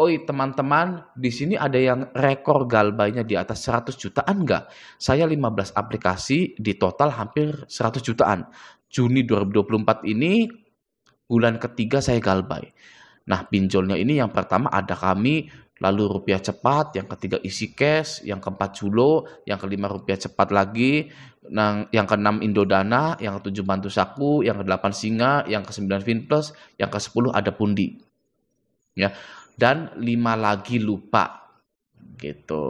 oi teman-teman, di sini ada yang rekor galbainya di atas 100 jutaan nggak? Saya 15 aplikasi di total hampir 100 jutaan. Juni 2024 ini bulan ketiga saya galbay. Nah, pinjolnya ini yang pertama ada kami, lalu rupiah cepat, yang ketiga isi cash, yang keempat Julo, yang kelima rupiah cepat lagi, yang keenam Indodana, yang ketujuh Bantu Saku, yang kedelapan Singa, yang kesembilan Finplus, yang ke-10 ada Pundi. Ya. Dan 5 lagi lupa. Gitu.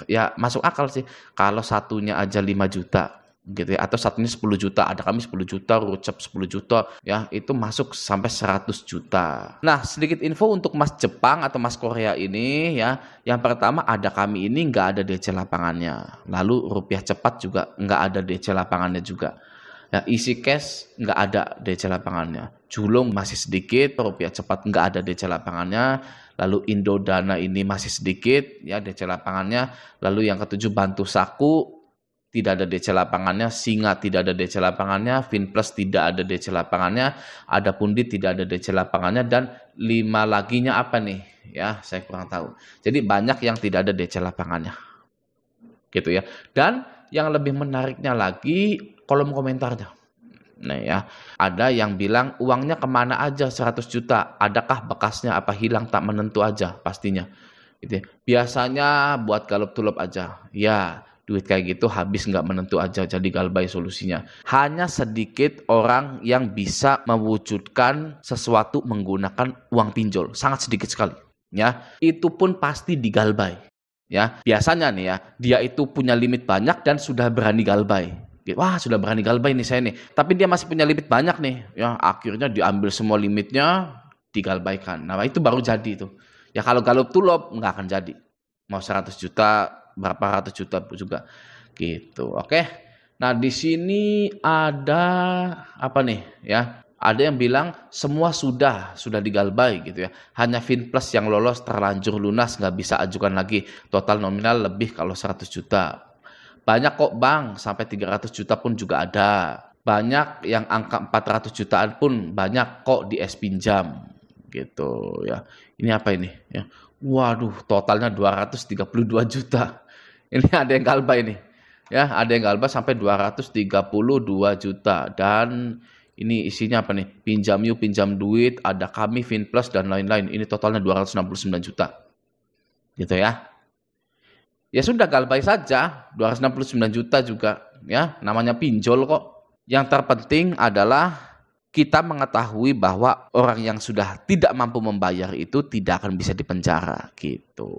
Ya masuk akal sih kalau satunya aja 5 juta. Gitu ya, atau satunya 10 juta, ada kami 10 juta, Rucep 10 juta, ya itu masuk sampai 100 juta. Nah, sedikit info untuk Mas Jepang atau Mas Korea ini ya, yang pertama ada kami ini nggak ada DC lapangannya, lalu rupiah cepat juga nggak ada DC lapangannya juga. Ya, isi cash nggak ada DC lapangannya, Julung masih sedikit, rupiah cepat nggak ada DC lapangannya, lalu Indodana ini masih sedikit ya DC lapangannya, lalu yang ketujuh Bantu Saku tidak ada DC lapangannya, Singa tidak ada DC lapangannya, Finplus tidak ada DC lapangannya, ada Pundi tidak ada DC lapangannya, dan 5 laginya apa nih? Ya, saya kurang tahu. Jadi banyak yang tidak ada DC lapangannya. Gitu ya. Dan yang lebih menariknya lagi kolom komentarnya. Nah ya, ada yang bilang uangnya kemana aja 100 juta, adakah bekasnya, apa hilang tak menentu aja pastinya. Gitu ya. Biasanya buat galop-tulop aja. Ya, duit kayak gitu habis nggak menentu aja, jadi galbay solusinya. Hanya sedikit orang yang bisa mewujudkan sesuatu menggunakan uang pinjol, sangat sedikit sekali. Ya, itu pun pasti digalbay. Ya, biasanya nih ya, dia itu punya limit banyak dan sudah berani galbay. Wah, sudah berani galbay nih saya nih. Tapi dia masih punya limit banyak nih. Ya, akhirnya diambil semua limitnya, digalbaikan. Nah, itu baru jadi itu. Ya kalau galop-tulop nggak akan jadi. Mau 100 juta, berapa ratus juta juga gitu. Oke. Nah, di sini ada apa nih ya? Ada yang bilang semua sudah digalbay gitu ya. Hanya Finplus yang lolos terlanjur lunas, nggak bisa ajukan lagi. Total nominal lebih kalau 100 juta. Banyak kok Bang, sampai 300 juta pun juga ada. Banyak yang angka 400 jutaan pun banyak kok di es pinjam gitu ya. Ini apa ini ya? Waduh, totalnya 232 juta. Ini ada yang galbay nih. Ya, ada yang galbay sampai 232 juta. Dan ini isinya apa nih? Pinjam yuk, pinjam duit, ada kami, Finplus, dan lain-lain. Ini totalnya 269 juta. Gitu ya. Ya sudah, galbay saja. 269 juta juga. Ya, namanya pinjol kok. Yang terpenting adalah kita mengetahui bahwa orang yang sudah tidak mampu membayar itu tidak akan bisa dipenjara gitu.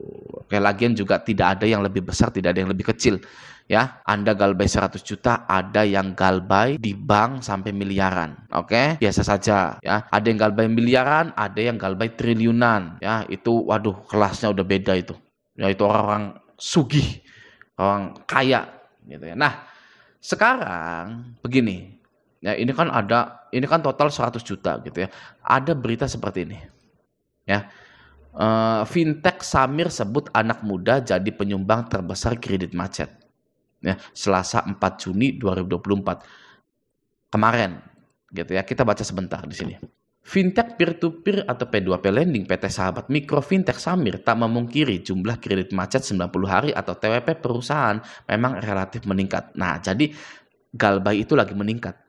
Oke, lagian juga tidak ada yang lebih besar, tidak ada yang lebih kecil. Ya, Anda galbay 100 juta, ada yang galbay di bank sampai miliaran. Oke, biasa saja ya. Ada yang galbay miliaran, ada yang galbay triliunan. Ya, itu waduh, kelasnya udah beda itu. Ya, itu orang sugih, orang kaya gitu ya. Nah, sekarang begini. Ya, ini kan total 100 juta gitu ya. Ada berita seperti ini. Ya. Fintech Samir sebut anak muda jadi penyumbang terbesar kredit macet. Ya, Selasa 4 Juni 2024. Kemarin gitu ya. Kita baca sebentar di sini. Fintech peer-to-peer atau P2P lending PT Sahabat Mikro Fintech Samir tak memungkiri jumlah kredit macet 90 hari atau TWP perusahaan memang relatif meningkat. Nah, jadi galbay itu lagi meningkat.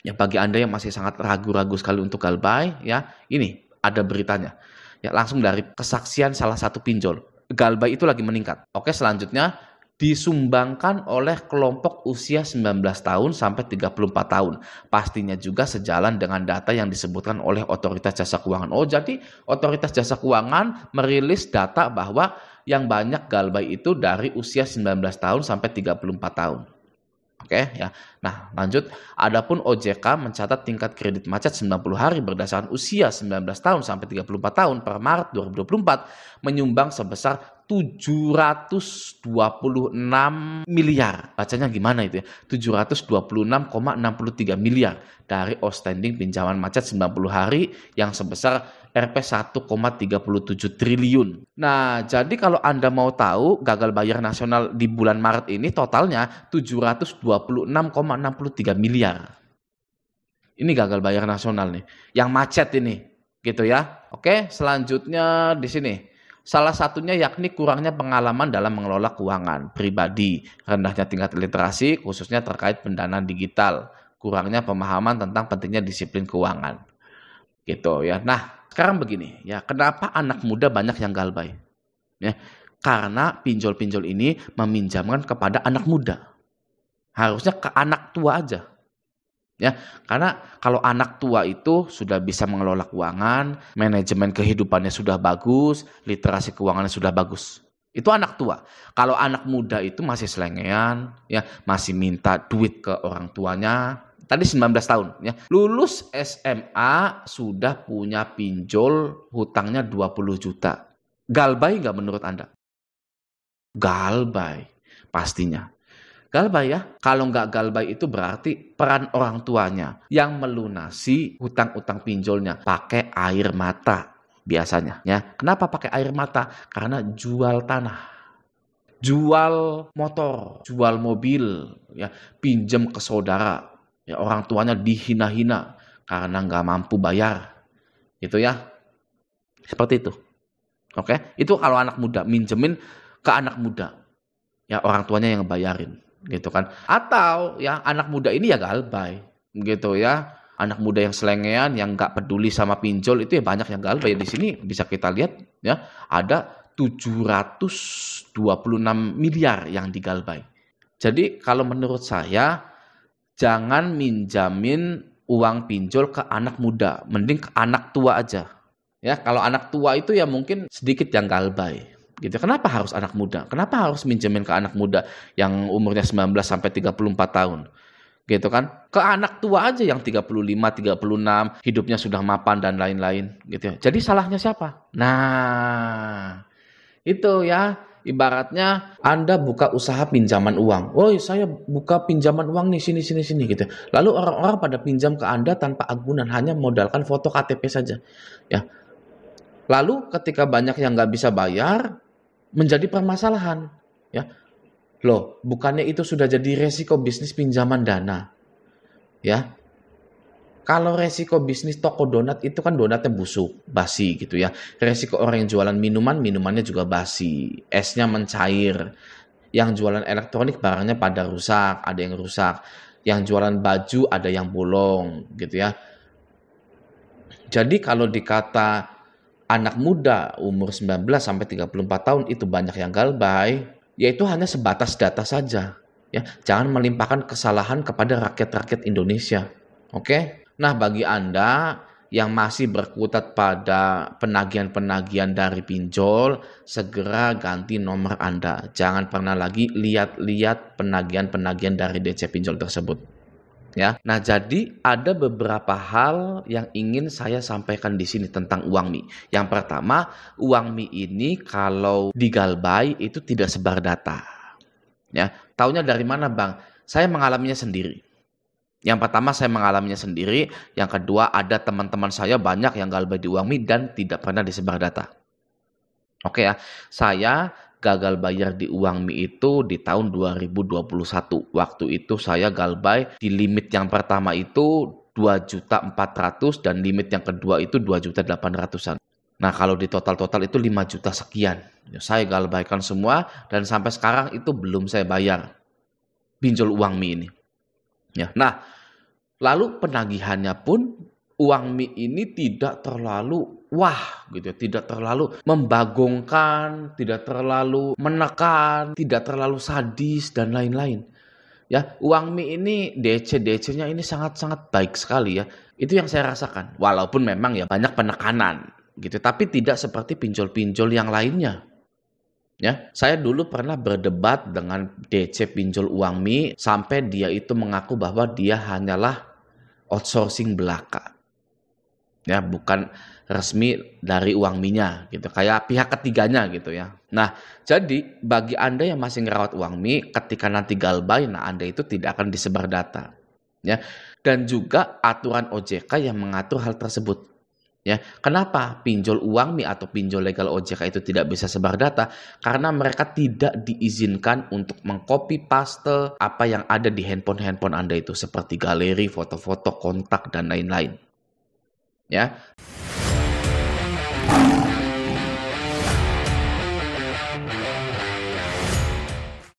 Ya, bagi Anda yang masih sangat ragu-ragu sekali untuk galbay, ya, ini ada beritanya. Ya, langsung dari kesaksian salah satu pinjol. Galbay itu lagi meningkat. Oke, selanjutnya disumbangkan oleh kelompok usia 19 tahun sampai 34 tahun. Pastinya juga sejalan dengan data yang disebutkan oleh Otoritas Jasa Keuangan. Oh, jadi Otoritas Jasa Keuangan merilis data bahwa yang banyak galbay itu dari usia 19 tahun sampai 34 tahun. Oke ya. Nah, lanjut. Adapun OJK mencatat tingkat kredit macet 90 hari berdasarkan usia 19 tahun sampai 34 tahun per Maret 2024 menyumbang sebesar 726 miliar. Bacanya gimana itu ya? 726,63 miliar dari outstanding pinjaman macet 90 hari yang sebesar Rp 1,37 triliun. Nah, jadi kalau Anda mau tahu gagal bayar nasional di bulan Maret ini totalnya 726,63 miliar. Ini gagal bayar nasional nih. Yang macet ini. gitu ya. Oke, selanjutnya di sini. Salah satunya yakni kurangnya pengalaman dalam mengelola keuangan pribadi, rendahnya tingkat literasi khususnya terkait pendanaan digital, kurangnya pemahaman tentang pentingnya disiplin keuangan. Gitu ya. Nah, sekarang begini ya, kenapa anak muda banyak yang galbay? Ya, karena pinjol-pinjol ini meminjamkan kepada anak muda. Harusnya ke anak tua aja. Ya, karena kalau anak tua itu sudah bisa mengelola keuangan, manajemen kehidupannya sudah bagus, literasi keuangannya sudah bagus. Itu anak tua. Kalau anak muda itu masih selengean, ya, masih minta duit ke orang tuanya. Tadi 19 tahun, ya. Lulus SMA sudah punya pinjol hutangnya 20 juta. Galbay nggak menurut Anda? Galbay, pastinya. Galbay ya, kalau nggak galbay itu berarti peran orang tuanya yang melunasi hutang-hutang pinjolnya pakai air mata biasanya ya. Kenapa pakai air mata? Karena jual tanah, jual motor, jual mobil ya, pinjam ke saudara ya, orang tuanya dihina-hina karena nggak mampu bayar gitu ya. Seperti itu. Oke, itu kalau anak muda minjemin ke anak muda ya, orang tuanya yang ngebayarin gitu kan. Atau ya anak muda ini ya galbay gitu ya. Anak muda yang selengean yang nggak peduli sama pinjol itu ya banyak yang galbay. Di sini bisa kita lihat ya, ada 726 miliar yang digalbay. Jadi kalau menurut saya jangan minjamin uang pinjol ke anak muda, mending ke anak tua aja. Ya, kalau anak tua itu ya mungkin sedikit yang galbay. Gitu. Kenapa harus anak muda? Kenapa harus minjemin ke anak muda yang umurnya 19 sampai 34 tahun? Gitu kan? Ke anak tua aja yang 35, 36, hidupnya sudah mapan dan lain-lain gitu ya. Jadi salahnya siapa? Nah, itu ya, ibaratnya Anda buka usaha pinjaman uang. Woi, saya buka pinjaman uang nih sini gitu. Lalu orang-orang pada pinjam ke Anda tanpa agunan, hanya modalkan foto KTP saja. Ya. Lalu ketika banyak yang nggak bisa bayar, menjadi permasalahan, ya. Loh, bukannya itu sudah jadi resiko bisnis pinjaman dana, ya. Kalau resiko bisnis toko donat itu kan donatnya busuk, basi gitu ya. Resiko orang yang jualan minuman, minumannya juga basi, esnya mencair. Yang jualan elektronik barangnya pada rusak, ada yang rusak. Yang jualan baju ada yang bolong, gitu ya. Jadi kalau dikata anak muda umur 19 sampai 34 tahun itu banyak yang galbay, yaitu hanya sebatas data saja. Ya, jangan melimpahkan kesalahan kepada rakyat-rakyat Indonesia. Oke? Nah, bagi Anda yang masih berkutat pada penagihan-penagihan dari pinjol, segera ganti nomor Anda. Jangan pernah lagi lihat-lihat penagihan-penagihan dari DC pinjol tersebut. Ya, nah jadi ada beberapa hal yang ingin saya sampaikan di sini tentang uang mi. Yang pertama, uang mi ini kalau digalbay itu tidak sebar data. Ya, taunya dari mana bang? Saya mengalaminya sendiri. Yang pertama saya mengalaminya sendiri. Yang kedua ada teman-teman saya banyak yang galbay di uang mi dan tidak pernah disebar data. Oke ya, saya gagal bayar di uang mi itu di tahun 2021. Waktu itu saya galbay di limit yang pertama itu 2.400.000 dan limit yang kedua itu 2.800.000-an. Nah, kalau di total-total itu 5 juta sekian. Saya galbaykan semua dan sampai sekarang itu belum saya bayar pinjol uang mi ini. Ya. Nah, lalu penagihannya pun uang mi ini tidak terlalu wah gitu, tidak terlalu membagongkan, tidak terlalu menekan, tidak terlalu sadis dan lain-lain. Ya, uang mi ini DC-DC-nya ini sangat-sangat baik sekali ya. Itu yang saya rasakan. Walaupun memang ya banyak penekanan gitu, tapi tidak seperti pinjol-pinjol yang lainnya. Ya, saya dulu pernah berdebat dengan DC pinjol uang mi sampai dia itu mengaku bahwa dia hanyalah outsourcing belaka. Ya, bukan resmi dari uang mi-nya gitu, kayak pihak ketiganya gitu ya. Nah, jadi bagi Anda yang masih ngerawat uang mi, ketika nanti galbay, nah Anda itu tidak akan disebar data. Ya. Dan juga aturan OJK yang mengatur hal tersebut. Ya, kenapa pinjol uang mi atau pinjol legal OJK itu tidak bisa sebar data? Karena mereka tidak diizinkan untuk mengcopy paste apa yang ada di handphone Anda itu, seperti galeri, foto-foto, kontak dan lain-lain. Ya.